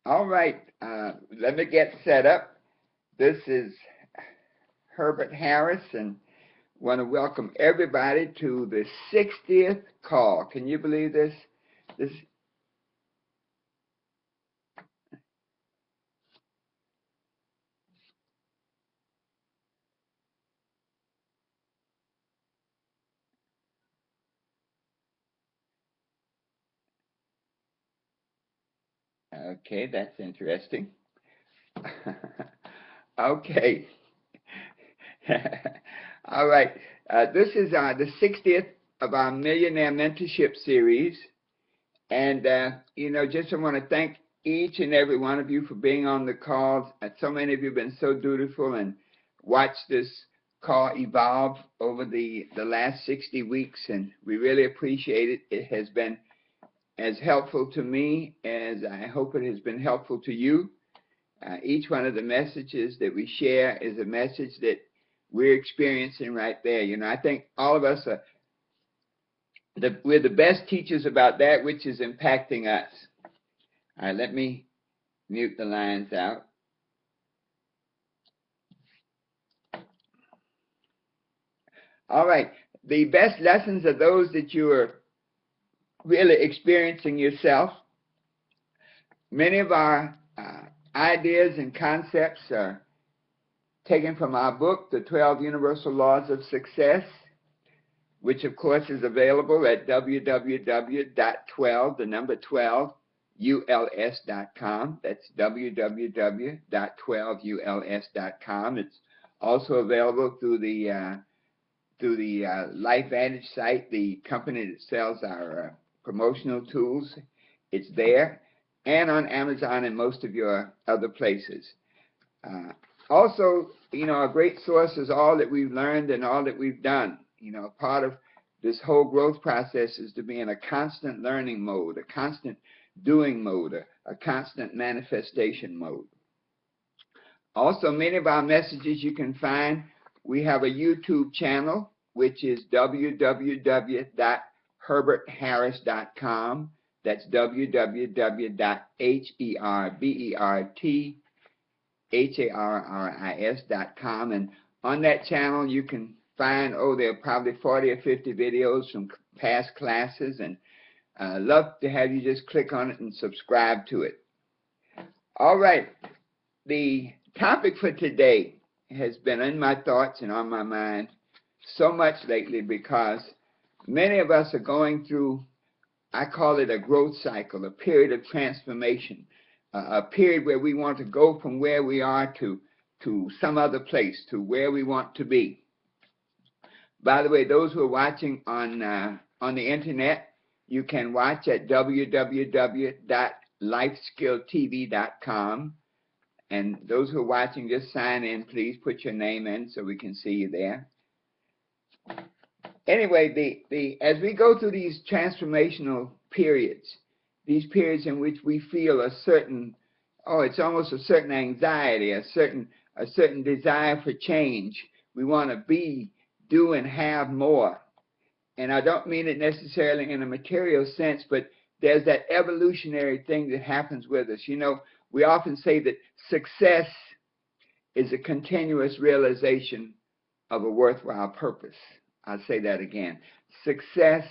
All right, let me get set up. This is Herbert Harris, and want to welcome everybody to the 60th call. Can you believe this? This okay, that's interesting. Okay. All right. This is the 60th of our Millionaire Mentorship series. And, just I want to thank each and every one of you for being on the calls. So many of you have been so dutiful and watched this call evolve over the last 60 weeks, and we really appreciate it. It has been as helpful to me as I hope it has been helpful to you. Each one of the messages that we share is a message that we're experiencing right there. I think all of us we're the best teachers about that which is impacting us. All right, let me mute the lines out. All right, the best lessons are those that you are really experiencing yourself. Many of our ideas and concepts are taken from our book, The 12 Universal Laws of Success, which of course is available at www.12uls.com. That's www.12uls.com. It's also available through the LifeVantage site, the company that sells our promotional tools. It's there, and on Amazon and most of your other places. Also, a great source is all that we've learned and all that we've done. Part of this whole growth process is to be in a constant learning mode, a constant doing mode, a constant manifestation mode. Also, many of our messages you can find. We have a YouTube channel, which is www.herbertharris.com. That's www.herbertharris.com. And on that channel, you can find, there are probably 40 or 50 videos from past classes, and I'd love to have you just click on it and subscribe to it. All right, the topic for today has been in my thoughts and on my mind so much lately because many of us are going through, I call it a growth cycle, a period of transformation, a period where we want to go from where we are to some other place, to where we want to be. By the way, those who are watching on the internet, you can watch at www.lifeskilltv.com. And those who are watching, just sign in. Please put your name in so we can see you there. Anyway, as we go through these transformational periods, these periods in which we feel a certain, it's almost a certain anxiety, a certain desire for change. We want to be, do, and have more. And I don't mean it necessarily in a material sense, but there's that evolutionary thing that happens with us. We often say that success is a continuous realization of a worthwhile purpose. I'll say that again. Success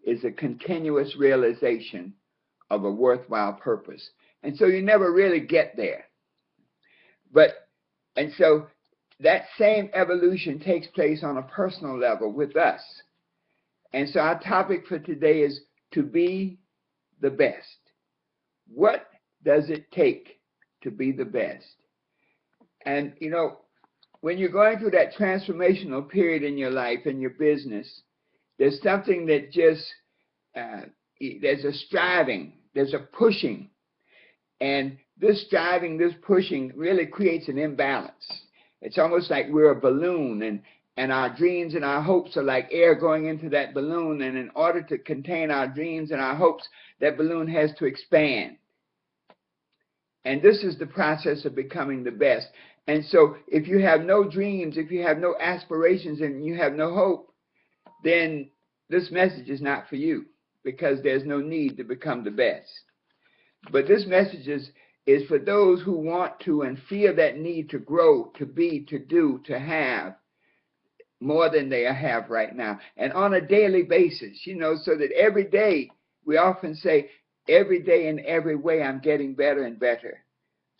is a continuous realization of a worthwhile purpose. And so you never really get there. And so that same evolution takes place on a personal level with us. And so our topic for today is to be the best. What does it take to be the best? And, when you're going through that transformational period in your life, in your business, there's something that just, there's a striving, there's a pushing. And this striving, this pushing really creates an imbalance. It's almost like we're a balloon, and our dreams and our hopes are like air going into that balloon. And in order to contain our dreams and our hopes, that balloon has to expand. And this is the process of becoming the best. And so if you have no dreams, if you have no aspirations, and you have no hope, then this message is not for you, because there's no need to become the best. But this message is is for those who want to and feel that need to grow, to be, to do, to have more than they have right now. And on a daily basis, so that every day, we often say, every day in every way, I'm getting better and better.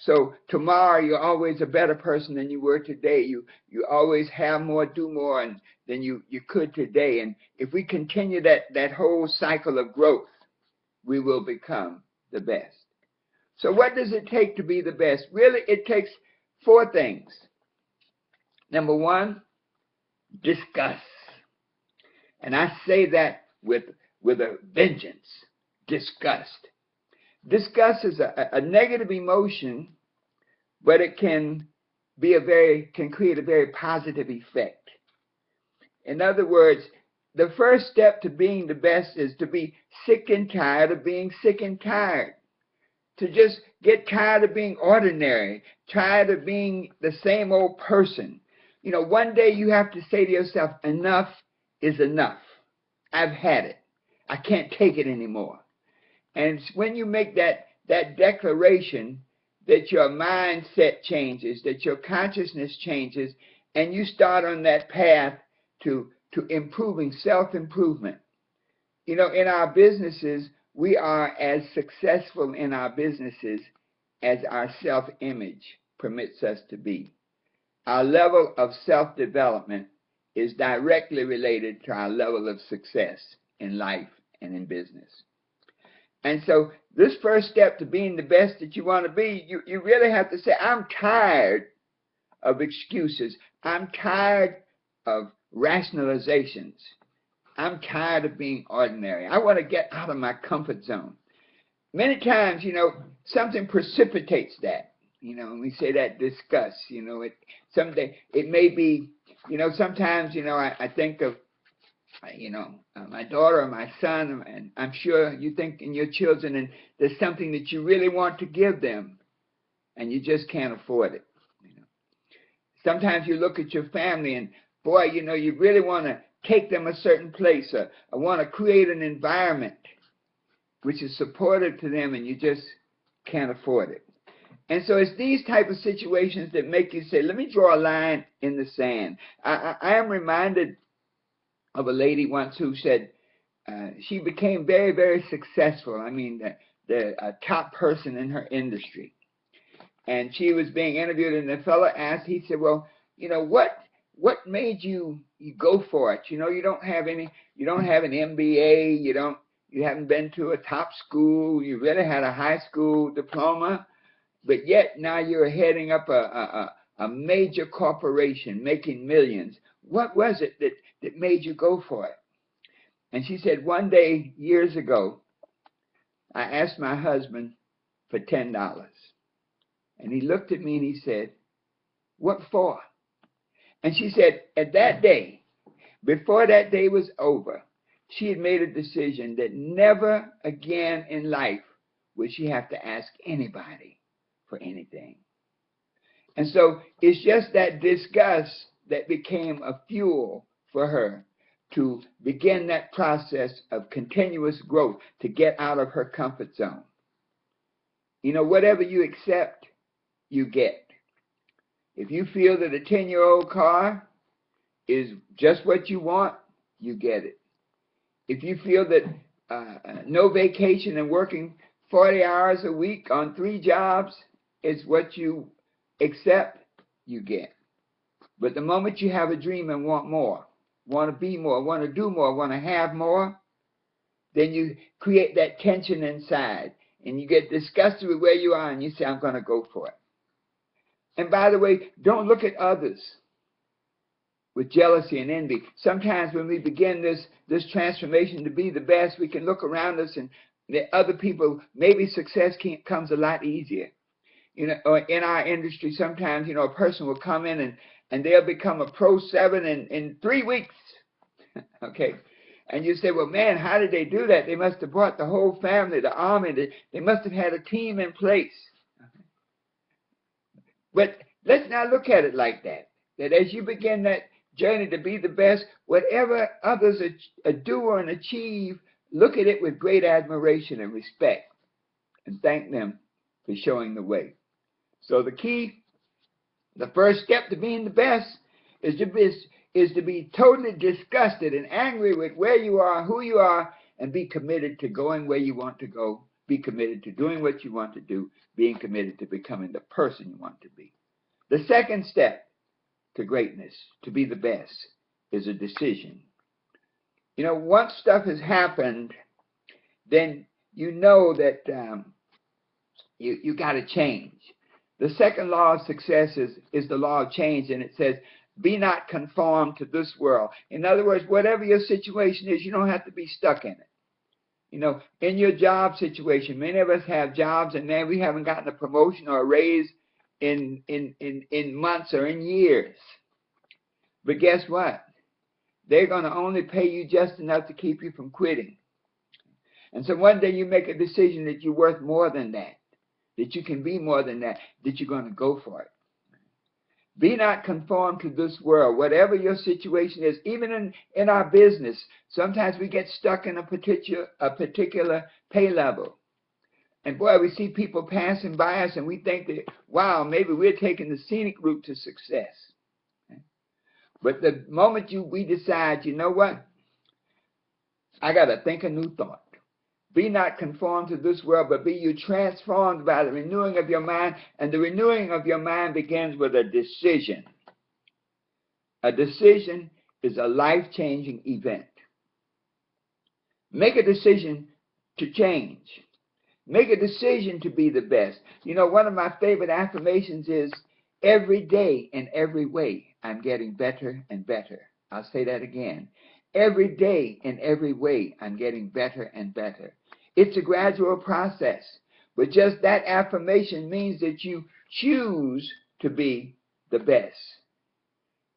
So tomorrow, you're always a better person than you were today. You always have more, do more than you could today. And if we continue that whole cycle of growth, we will become the best. So what does it take to be the best? Really, it takes 4 things. Number 1, discuss. And I say that with a vengeance. Disgust. Disgust is a negative emotion, but it can create a very positive effect. In other words, the first step to being the best is to be sick and tired of being sick and tired. To just get tired of being ordinary, tired of being the same old person. One day you have to say to yourself, enough is enough. I've had it. I can't take it anymore. And when you make that declaration, that your mindset changes, that your consciousness changes, and you start on that path to improving, self-improvement. In our businesses, we are as successful in our businesses as our self-image permits us to be. Our level of self-development is directly related to our level of success in life and in business. And so this first step to being the best that you want to be, you really have to say, I'm tired of excuses. I'm tired of rationalizations. I'm tired of being ordinary. I want to get out of my comfort zone. Many times, something precipitates that. We say that disgust, someday it may be, sometimes, I think of, my daughter or my son, and I'm sure you think in your children, and there's something that you really want to give them, and you just can't afford it. Sometimes you look at your family, and boy, you really want to take them a certain place, or want to create an environment which is supportive to them, and you just can't afford it. And so it's these type of situations that make you say, let me draw a line in the sand. I am reminded of a lady once who said she became very, very successful. I mean, the top person in her industry. And she was being interviewed, and the fellow asked, he said, well, what made you go for it? You don't have an MBA, you haven't been to a top school, you really had a high school diploma, but yet now you're heading up a major corporation making millions. What was it that made you go for it? And she said, one day, years ago, I asked my husband for $10. And he looked at me and he said, what for? And she said, at that day, before that day was over, she had made a decision that never again in life would she have to ask anybody for anything. And so it's just that disgust that became a fuel for her to begin that process of continuous growth, to get out of her comfort zone. Whatever you accept, you get. If you feel that a 10-year-old car is just what you want, you get it. If you feel that no vacation and working 40 hours a week on 3 jobs is what you accept, you get. But the moment you have a dream and want more, want to be more, want to do more, want to have more, then you create that tension inside. And you get disgusted with where you are and you say, I'm going to go for it. And by the way, don't look at others with jealousy and envy. Sometimes when we begin this transformation to be the best, we can look around us and the other people, maybe success comes a lot easier. Or in our industry, sometimes, a person will come in and they'll become a Pro 7 in 3 weeks. Okay. And you say, well, man, how did they do that? They must have brought the whole family, the army. They must have had a team in place. But let's not look at it like that. That as you begin that journey to be the best, whatever others do and achieve, look at it with great admiration and respect and thank them for showing the way. So the key, the first step to being the best is to be totally disgusted and angry with where you are, who you are, and be committed to going where you want to go, be committed to doing what you want to do, being committed to becoming the person you want to be. The second step to greatness, to be the best, is a decision. You know, once stuff has happened, then you know that you got to change. The second law of success is the law of change, and it says, be not conformed to this world. In other words, whatever your situation is, you don't have to be stuck in it. You know, in your job situation, many of us have jobs, and man, we haven't gotten a promotion or a raise in months or in years. But guess what? They're going to only pay you just enough to keep you from quitting. And so one day you make a decision that you're worth more than that you can be more than that you're going to go for it. Be not conformed to this world. Whatever your situation is, even in our business, sometimes we get stuck in a particular pay level. And boy, we see people passing by us and we think that, wow, maybe we're taking the scenic route to success. But the moment we decide, you know what? I got to think a new thought. Be not conformed to this world, but be you transformed by the renewing of your mind. And the renewing of your mind begins with a decision. A decision is a life-changing event. Make a decision to change. Make a decision to be the best. You know, one of my favorite affirmations is, every day in every way, I'm getting better and better. I'll say that again. Every day in every way, I'm getting better and better. It's a gradual process, but just that affirmation means that you choose to be the best.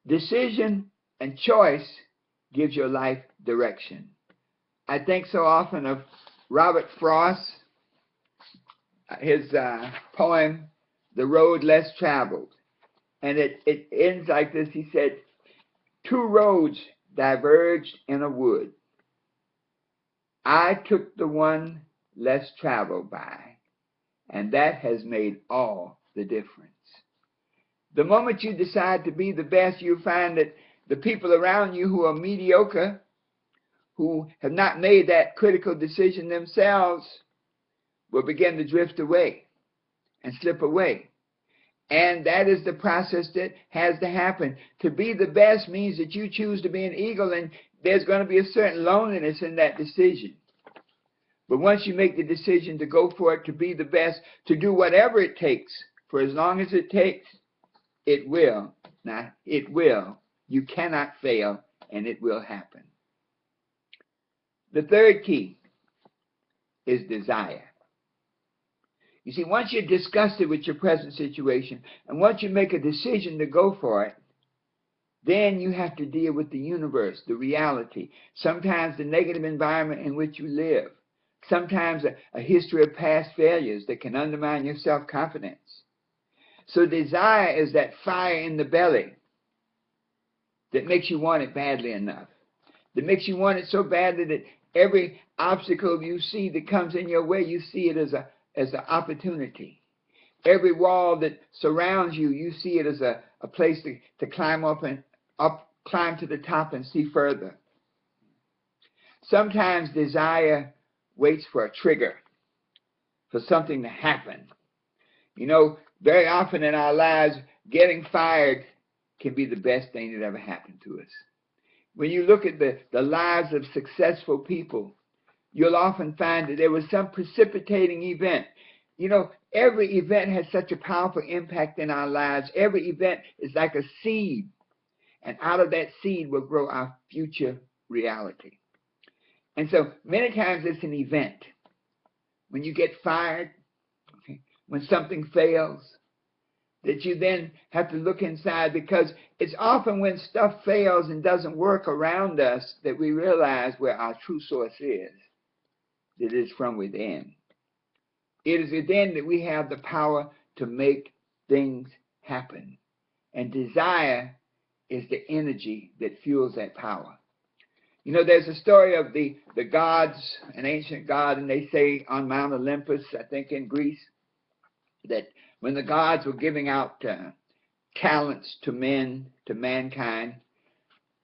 Decision and choice gives your life direction. I think so often of Robert Frost, his poem, The Road Less Traveled. And it ends like this. He said, 2 roads diverged in a wood. I took the one less traveled by, and that has made all the difference. The moment you decide to be the best, you find that the people around you who are mediocre, who have not made that critical decision themselves, will begin to drift away and slip away. And that is the process that has to happen. To be the best means that you choose to be an eagle, and there's going to be a certain loneliness in that decision. But once you make the decision to go for it, to be the best, to do whatever it takes, for as long as it takes, it will. Now, it will. You cannot fail, and it will happen. The third key is desire. You see, once you're disgusted with your present situation, and once you make a decision to go for it, then you have to deal with the universe, the reality, sometimes the negative environment in which you live, sometimes a history of past failures that can undermine your self-confidence. So desire is that fire in the belly that makes you want it badly enough, that makes you want it so badly that every obstacle you see that comes in your way, you see it as an opportunity. Every wall that surrounds you, you see it as a place to climb up and climb to the top and see further. Sometimes desire waits for a trigger, for something to happen. You know, very often in our lives, getting fired can be the best thing that ever happened to us. When you look at the lives of successful people, you'll often find that there was some precipitating event. You know, every event has such a powerful impact in our lives. Every event is like a seed, and out of that seed will grow our future reality. And so many times it's an event. When you get fired, when something fails, that you then have to look inside, because it's often when stuff fails and doesn't work around us that we realize where our true source is. It is from within. It is within that we have the power to make things happen. And desire is the energy that fuels that power. You know, there's a story of the gods, an ancient god, and they say on Mount Olympus, I think in Greece, that when the gods were giving out talents to men, to mankind,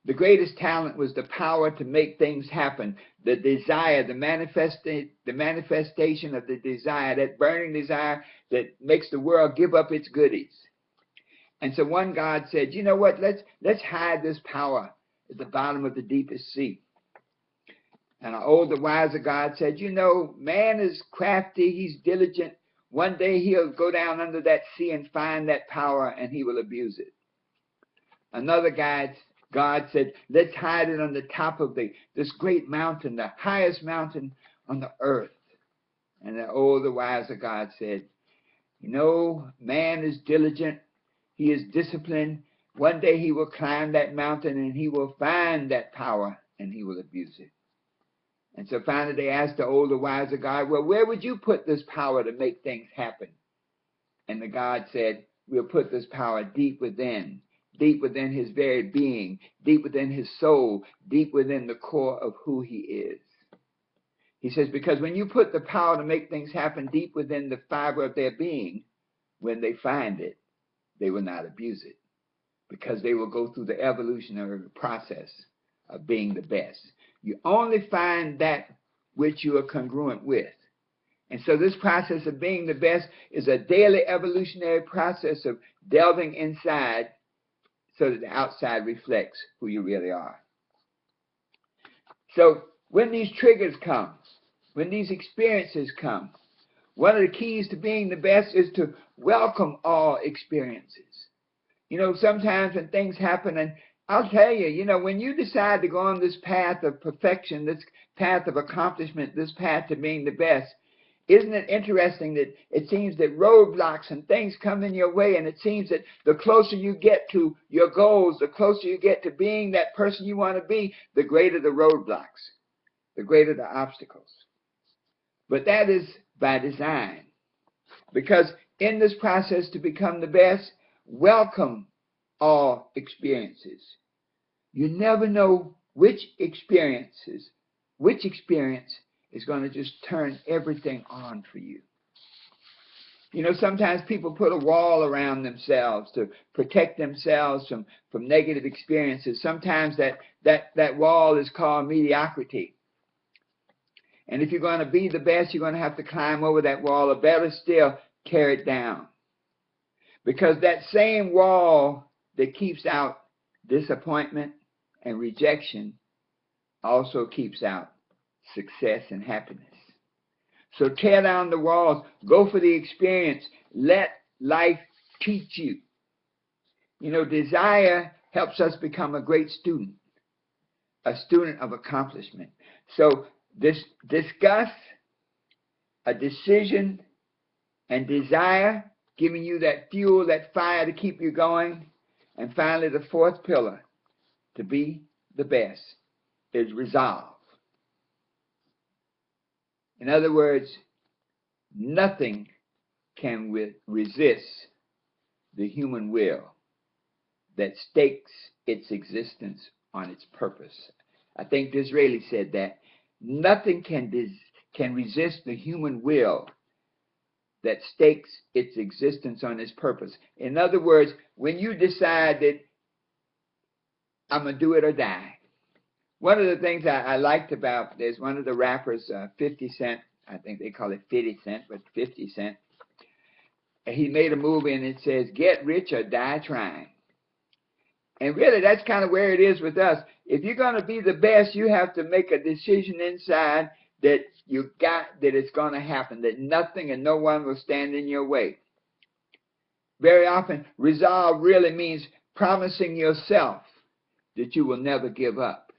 the greatest talent was the power to make things happen, the desire, the manifestation of the desire, that burning desire that makes the world give up its goodies. And so one God said, you know what, let's hide this power at the bottom of the deepest sea. And an older, wiser God said, you know, man is crafty, he's diligent. One day he'll go down under that sea and find that power, and he will abuse it. Another God said, let's hide it on the top of this great mountain, the highest mountain on the earth. And the older, wiser God said, you know, man is diligent, he is disciplined. One day he will climb that mountain and he will find that power and he will abuse it. And so finally they asked the older, wiser God, well, where would you put this power to make things happen? And the God said, we'll put this power deep within his very being, deep within his soul, deep within the core of who he is. He says, because when you put the power to make things happen deep within the fiber of their being, when they find it, they will not abuse it, because they will go through the evolutionary process of being the best. You only find that which you are congruent with. And so this process of being the best is a daily evolutionary process of delving inside so that the outside reflects who you really are. So when these triggers come, when these experiences come, one of the keys to being the best is to welcome all experiences. You know, sometimes when things happen, and I'll tell you, you know, when you decide to go on this path of perfection, this path of accomplishment, this path to being the best, isn't it interesting that it seems that roadblocks and things come in your way, and it seems that the closer you get to your goals, the closer you get to being that person you want to be, the greater the roadblocks, the greater the obstacles. But that is by design, because in this process to become the best, welcome all experiences. You never know which experience is going to just turn everything on for you. You know, sometimes people put a wall around themselves to protect themselves from negative experiences. Sometimes that wall is called mediocrity. And if you're going to be the best, you're going to have to climb over that wall, or better still, tear it down. Because that same wall that keeps out disappointment and rejection also keeps out success and happiness. So tear down the walls, go for the experience, let life teach you. You know, desire helps us become a great student, a student of accomplishment. So discuss a decision and desire, giving you that fuel, that fire to keep you going. And finally, the fourth pillar, to be the best, is resolve. In other words, nothing can resist the human will that stakes its existence on its purpose. I think Disraeli said that. Nothing can resist the human will that stakes its existence on its purpose. In other words, when you decide that I'm going to do it or die. One of the things I liked about, there's one of the rappers, 50 Cent, I think they call it 50 Cent, but 50 Cent. He made a movie and it says, get rich or die trying. And really, that's kind of where it is with us. If you're going to be the best, you have to make a decision inside that it's going to happen, that nothing and no one will stand in your way. Very often, resolve really means promising yourself that you will never give up.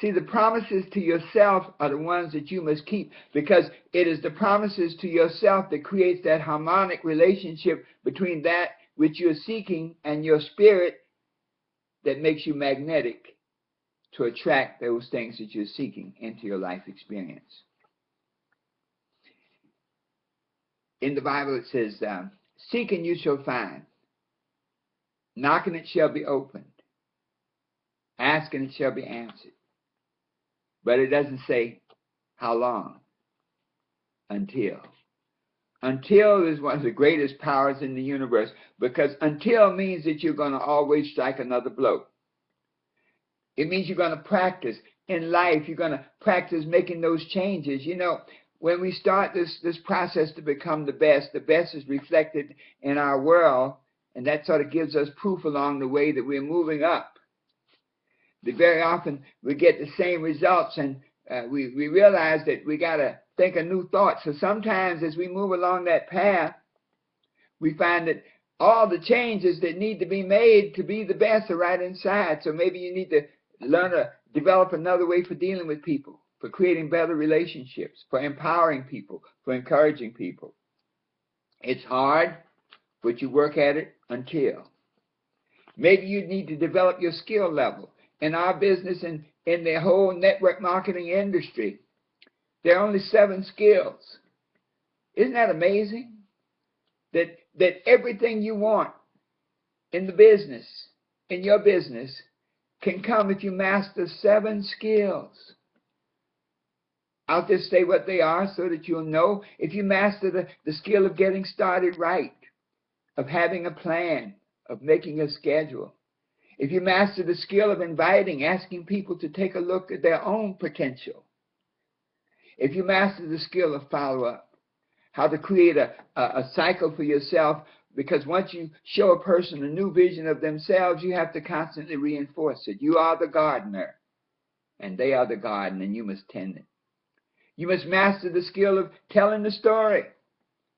See, the promises to yourself are the ones that you must keep, because it is the promises to yourself that creates that harmonic relationship between that which you're seeking and your spirit that makes you magnetic to attract those things that you're seeking into your life experience. In the Bible it says, seek and you shall find. Knock and it shall be opened. Ask and it shall be answered. But it doesn't say how long until. Until is one of the greatest powers in the universe, because until means that you're going to always strike another blow. It means you're going to practice. In life, you're going to practice making those changes. You know, when we start this process to become the best is reflected in our world, and that sort of gives us proof along the way that we're moving up. That very often we get the same results, and we realize that we got to think a new thought. So sometimes as we move along that path, we find that all the changes that need to be made to be the best are right inside. So maybe you need to learn to develop another way for dealing with people, for creating better relationships, for empowering people, for encouraging people. It's hard, but you work at it until. Maybe you need to develop your skill level. In our business and in the whole network marketing industry, there are only 7 skills. Isn't that amazing? That everything you want in the business, in your business, can come if you master 7 skills. I'll just say what they are so that you'll know. If you master the skill of getting started right, of having a plan, of making a schedule. If you master the skill of inviting, asking people to take a look at their own potential. If you master the skill of follow-up, how to create a cycle for yourself, because once you show a person a new vision of themselves, you have to constantly reinforce it. You are the gardener, and they are the garden, and you must tend it. You must master the skill of telling the story,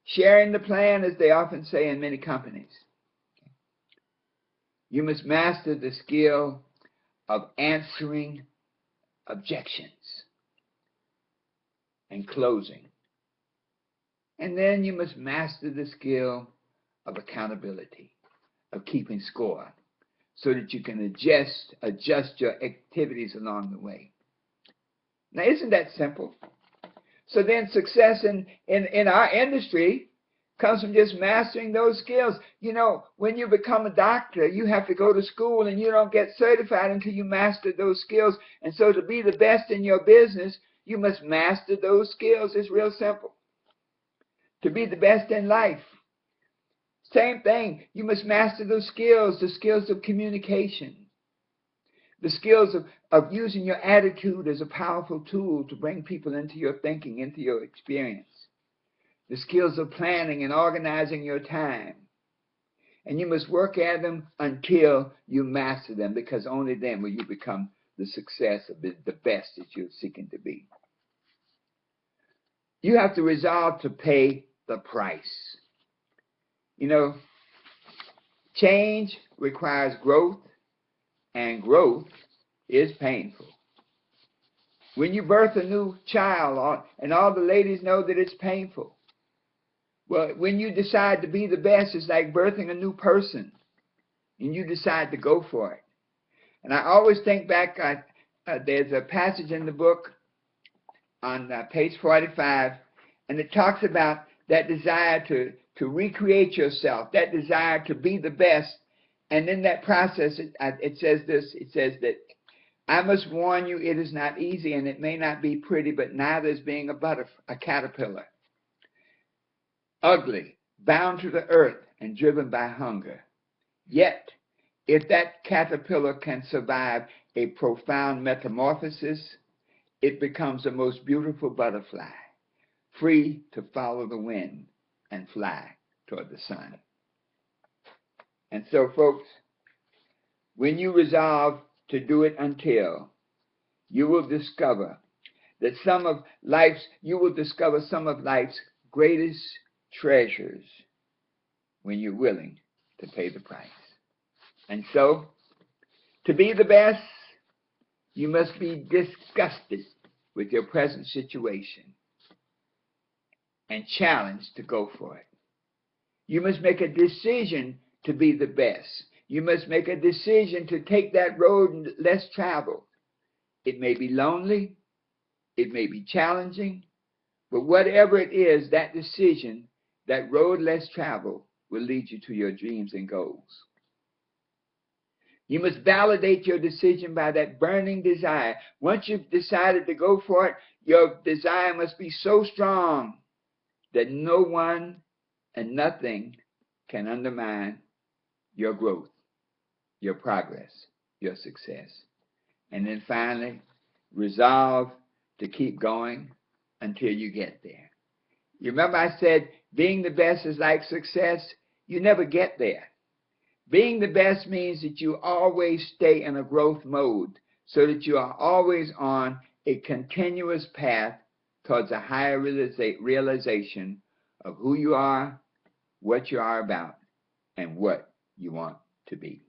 sharing the plan, as they often say in many companies. You must master the skill of answering objections and closing. And then you must master the skill of accountability, of keeping score, so that you can adjust your activities along the way. Now, isn't that simple? So then success in our industry comes from just mastering those skills. You know, when you become a doctor, you have to go to school, and you don't get certified until you master those skills. And so to be the best in your business, you must master those skills. It's real simple. To be the best in life, same thing. You must master those skills, the skills of communication, the skills of using your attitude as a powerful tool to bring people into your thinking, into your experience, the skills of planning and organizing your time. And you must work at them until you master them, because only then will you become the success of the best that you're seeking to be. You have to resolve to pay the price. You know, change requires growth, and growth is painful. When you birth a new child, and all the ladies know that it's painful. Well, when you decide to be the best, it's like birthing a new person, and you decide to go for it. And I always think back, there's a passage in the book on page 45, and it talks about that desire to recreate yourself, that desire to be the best. And in that process, it says this, it says that, I must warn you, it is not easy, and it may not be pretty, but neither is being a caterpillar. Ugly, bound to the earth, and driven by hunger. Yet, if that caterpillar can survive a profound metamorphosis, it becomes the most beautiful butterfly, free to follow the wind and fly toward the sun. And so, folks, when you resolve to do it until, you will discover that you will discover some of life's greatest treasures when you're willing to pay the price. And so, to be the best, you must be disgusted with your present situation and challenged to go for it. You must make a decision to be the best. You must make a decision to take that road less traveled. It may be lonely, it may be challenging, but whatever it is, that decision, that road less traveled, will lead you to your dreams and goals. You must validate your decision by that burning desire. Once you've decided to go for it, your desire must be so strong that no one and nothing can undermine your growth, your progress, your success. And then finally, resolve to keep going until you get there. You remember I said being the best is like success? You never get there. Being the best means that you always stay in a growth mode so that you are always on a continuous path towards a higher realization of who you are, what you are about, and what you want to be.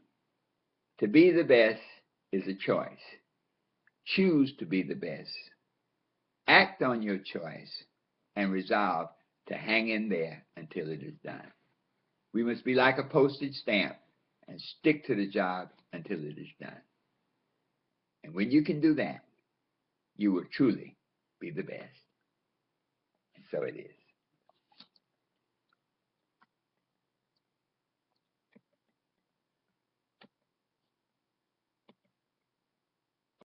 To be the best is a choice. Choose to be the best. Act on your choice and resolve to hang in there until it is done. We must be like a postage stamp and stick to the job until it is done. And when you can do that, you will truly be the best. And so it is.